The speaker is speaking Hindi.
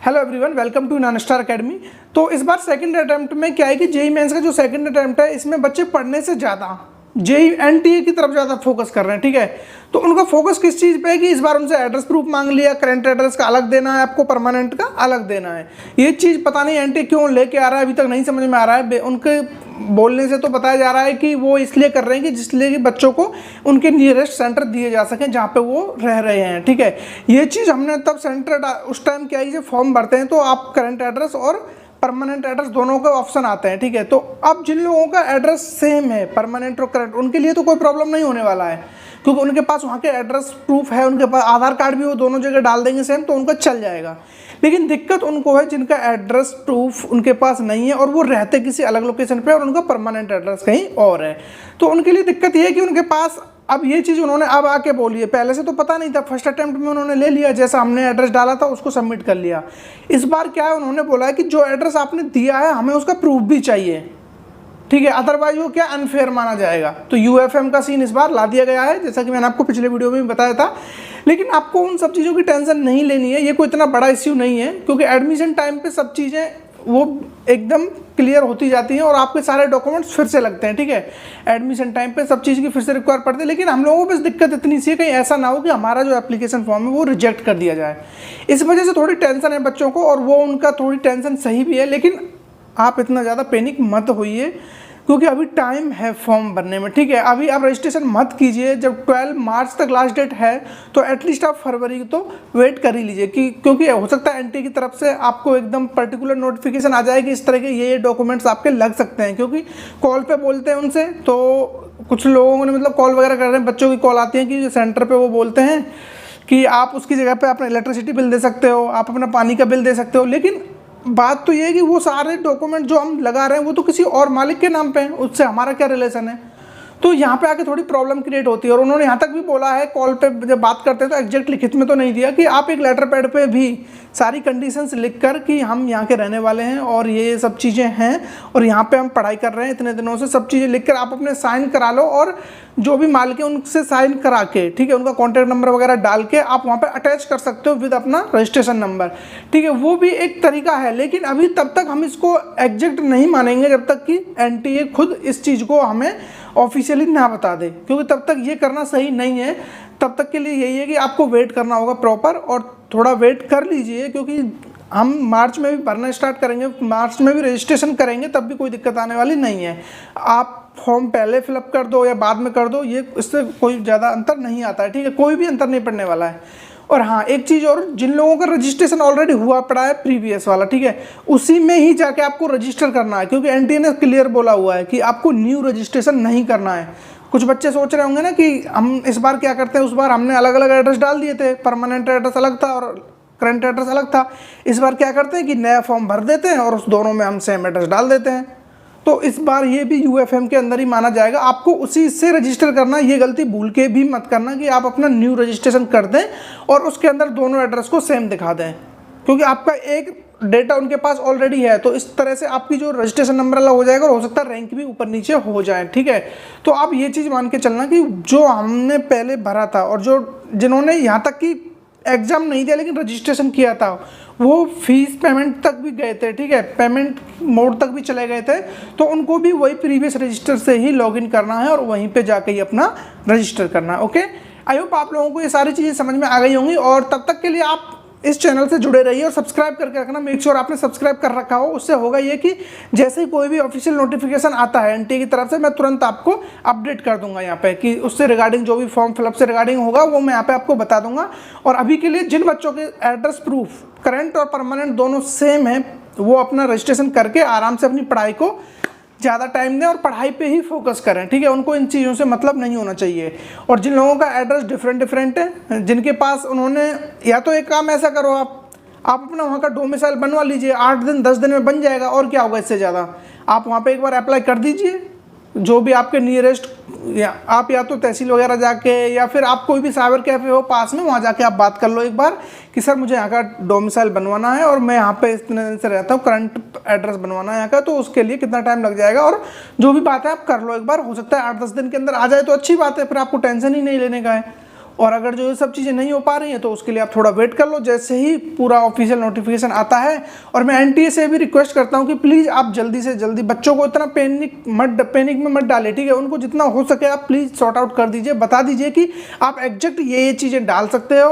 Hello everyone, welcome to Nanstar academy. तो इस बार सेकंड अटेम्प्ट में क्या है कि जेई मेंस का जो सेकंड अटेम्प्ट है इसमें बच्चे पढ़ने से ज़्यादा जेई एनटीए की तरफ ज़्यादा फोकस कर रहे हैं। ठीक है, तो उनका फोकस किस चीज़ पे है कि इस बार उनसे एड्रेस प्रूफ मांग लिया, करंट एड्रेस का अलग देना है, आपको परमानेंट का अलग देना है। ये चीज़ पता नहीं एनटीए क्यों लेके आ रहा है, अभी तक नहीं समझ में आ रहा है। उनके बोलने से तो बताया जा रहा है कि वो इसलिए कर रहे हैं कि जिसलिए कि बच्चों को उनके नियरेस्ट सेंटर दिए जा सकें जहाँ पे वो रह रहे हैं। ठीक है, ये चीज़ हमने तब सेंटर उस टाइम क्या है कि फॉर्म भरते हैं तो आप करंट एड्रेस और परमानेंट एड्रेस दोनों के ऑप्शन आते हैं। ठीक है, तो अब जिन लोगों का एड्रेस सेम है परमानेंट और करंट, उनके लिए तो कोई प्रॉब्लम नहीं होने वाला है क्योंकि उनके पास वहाँ के एड्रेस प्रूफ है, उनके पास आधार कार्ड भी वो दोनों जगह डाल देंगे सेम, तो उनका चल जाएगा। लेकिन दिक्कत उनको है जिनका एड्रेस प्रूफ उनके पास नहीं है और वो रहते किसी अलग लोकेशन पे और उनका परमानेंट एड्रेस कहीं और है। तो उनके लिए दिक्कत ये है कि उनके पास अब ये चीज़ उन्होंने अब आके बोली है, पहले से तो पता नहीं था, फर्स्ट अटेम्प्ट में उन्होंने ले लिया, जैसा हमने एड्रेस डाला था उसको सबमिट कर लिया। इस बार क्या है, उन्होंने बोला है कि जो एड्रेस आपने दिया है हमें उसका प्रूफ भी चाहिए। ठीक है, अदरवाइज वो क्या अनफेयर माना जाएगा। तो यूएफएम का सीन इस बार ला दिया गया है, जैसा कि मैंने आपको पिछले वीडियो में भी बताया था। लेकिन आपको उन सब चीज़ों की टेंशन नहीं लेनी है, ये कोई इतना बड़ा इश्यू नहीं है क्योंकि एडमिशन टाइम पे सब चीज़ें वो एकदम क्लियर होती जाती हैं और आपके सारे डॉक्यूमेंट्स फिर से लगते हैं। ठीक है, एडमिशन टाइम पे सब चीज़ की फिर से रिक्वायर पड़ती है। लेकिन हम लोगों को बस दिक्कत इतनी सी है कहीं ऐसा ना हो कि हमारा जो एप्लीकेशन फॉर्म है वो रिजेक्ट कर दिया जाए। इस वजह से थोड़ी टेंशन है बच्चों को और वो उनका थोड़ी टेंशन सही भी है। लेकिन आप इतना ज़्यादा पैनिक मत होइए क्योंकि अभी टाइम है फॉर्म भरने में। ठीक है, अभी आप रजिस्ट्रेशन मत कीजिए, जब 12 मार्च तक लास्ट डेट है तो एटलीस्ट आप फरवरी तो वेट कर ही लीजिए कि क्योंकि हो सकता है एनटीए की तरफ से आपको एकदम पर्टिकुलर नोटिफिकेशन आ जाए कि इस तरह के ये डॉक्यूमेंट्स आपके लग सकते हैं। क्योंकि कॉल पे बोलते हैं उनसे, तो कुछ लोगों ने मतलब कॉल वगैरह कर रहे हैं, बच्चों की कॉल आती है कि सेंटर पर वो बोलते हैं कि आप उसकी जगह पर अपना इलेक्ट्रिसिटी बिल दे सकते हो, आप अपना पानी का बिल दे सकते हो। लेकिन बात तो ये है कि वो सारे डॉक्यूमेंट जो हम लगा रहे हैं वो तो किसी और मालिक के नाम पे हैं, उससे हमारा क्या रिलेशन है। तो यहाँ पे आके थोड़ी प्रॉब्लम क्रिएट होती है। और उन्होंने यहाँ तक भी बोला है कॉल पे जब बात करते हैं तो एग्जैक्ट लिखित में तो नहीं दिया कि आप एक लेटर पैड पे भी सारी कंडीशंस लिख कर कि हम यहाँ के रहने वाले हैं और ये सब चीज़ें हैं और यहाँ पे हम पढ़ाई कर रहे हैं इतने दिनों से, सब चीज़ें लिख कर आप अपने साइन करा लो और जो भी मालिक है उनसे साइन करा के, ठीक है, उनका कॉन्टैक्ट नंबर वगैरह डाल के आप वहाँ पे अटैच कर सकते हो विद अपना रजिस्ट्रेशन नंबर। ठीक है, वो भी एक तरीका है। लेकिन अभी तब तक हम इसको एग्जैक्ट नहीं मानेंगे जब तक कि एनटीए खुद इस चीज़ को हमें ऑफिशियली ना बता दे, क्योंकि तब तक ये करना सही नहीं है। तब तक के लिए यही है कि आपको वेट करना होगा प्रॉपर और थोड़ा वेट कर लीजिए क्योंकि हम मार्च में भी भरना स्टार्ट करेंगे, मार्च में भी रजिस्ट्रेशन करेंगे, तब भी कोई दिक्कत आने वाली नहीं है। आप फॉर्म पहले फिलअप कर दो या बाद में कर दो, ये इससे कोई ज़्यादा अंतर नहीं आता है। ठीक है, कोई भी अंतर नहीं पड़ने वाला है। और हाँ, एक चीज़ और, जिन लोगों का रजिस्ट्रेशन ऑलरेडी हुआ पड़ा है प्रीवियस वाला, ठीक है, उसी में ही जाके आपको रजिस्टर करना है क्योंकि एनटीए ने क्लियर बोला हुआ है कि आपको न्यू रजिस्ट्रेशन नहीं करना है। कुछ बच्चे सोच रहे होंगे ना कि हम इस बार क्या करते हैं, उस बार हमने अलग अलग एड्रेस डाल दिए थे, परमानेंट एड्रेस अलग था और करंट एड्रेस अलग था। इस बार क्या करते हैं कि नया फॉर्म भर देते हैं और उस दोनों में हम सेम एड्रेस डाल देते हैं। तो इस बार ये भी यूएफएम के अंदर ही माना जाएगा, आपको उसी से रजिस्टर करना। ये गलती भूल के भी मत करना कि आप अपना न्यू रजिस्ट्रेशन कर दें और उसके अंदर दोनों एड्रेस को सेम दिखा दें, क्योंकि आपका एक डेटा उनके पास ऑलरेडी है। तो इस तरह से आपकी जो रजिस्ट्रेशन नंबर अलग हो जाएगा और हो सकता है रैंक भी ऊपर नीचे हो जाए। ठीक है, तो आप ये चीज़ मान के चलना कि जो हमने पहले भरा था और जो जिन्होंने यहाँ तक कि एग्ज़ाम नहीं दिया लेकिन रजिस्ट्रेशन किया था वो फीस पेमेंट तक भी गए थे, ठीक है, पेमेंट मोड तक भी चले गए थे, तो उनको भी वही प्रीवियस रजिस्टर से ही लॉगिन करना है और वहीं पे जाके ही अपना रजिस्टर करना है। ओके, आई होप आप लोगों को ये सारी चीज़ें समझ में आ गई होंगी और तब तक के लिए आप इस चैनल से जुड़े रहिए और सब्सक्राइब करके रखना। मेक श्योर आपने सब्सक्राइब कर रखा हो, उससे होगा ये कि जैसे ही कोई भी ऑफिशियल नोटिफिकेशन आता है एनटीए की तरफ से मैं तुरंत आपको अपडेट कर दूंगा यहाँ पे कि उससे रिगार्डिंग जो भी फॉर्म फिलअप से रिगार्डिंग होगा वो मैं यहाँ पे आपको बता दूंगा। और अभी के लिए जिन बच्चों के एड्रेस प्रूफ करंट और परमानेंट दोनों सेम है वो अपना रजिस्ट्रेशन करके आराम से अपनी पढ़ाई को ज़्यादा टाइम दें और पढ़ाई पे ही फोकस करें। ठीक है, उनको इन चीज़ों से मतलब नहीं होना चाहिए। और जिन लोगों का एड्रेस डिफरेंट है, जिनके पास उन्होंने, या तो एक काम ऐसा करो, आप अपना वहाँ का डोमिसाइल बनवा लीजिए, 8 दिन 10 दिन में बन जाएगा और क्या होगा इससे ज़्यादा। आप वहाँ पे एक बार अप्लाई कर दीजिए, जो भी आपके नियरेस्ट, या आप या तो तहसील वगैरह जाके या फिर आप कोई भी साइबर कैफ़े हो पास में, वहाँ जाके आप बात कर लो एक बार कि सर मुझे यहाँ का डोमिसाइल बनवाना है और मैं यहाँ पे इतने दिन से रहता हूँ, करंट एड्रेस बनवाना है यहाँ का, तो उसके लिए कितना टाइम लग जाएगा। और जो भी बात है आप कर लो एक बार, हो सकता है 8-10 दिन के अंदर आ जाए तो अच्छी बात है, फिर आपको टेंशन ही नहीं लेने का है। और अगर जो ये सब चीज़ें नहीं हो पा रही हैं तो उसके लिए आप थोड़ा वेट कर लो, जैसे ही पूरा ऑफिशियल नोटिफिकेशन आता है। और मैं एनटीए से भी रिक्वेस्ट करता हूँ कि प्लीज़ आप जल्दी से जल्दी, बच्चों को इतना पैनिक में मत डालें, ठीक है। उनको जितना हो सके आप प्लीज़ सॉर्ट आउट कर दीजिए, बता दीजिए कि आप एग्जैक्ट ये चीज़ें डाल सकते हो।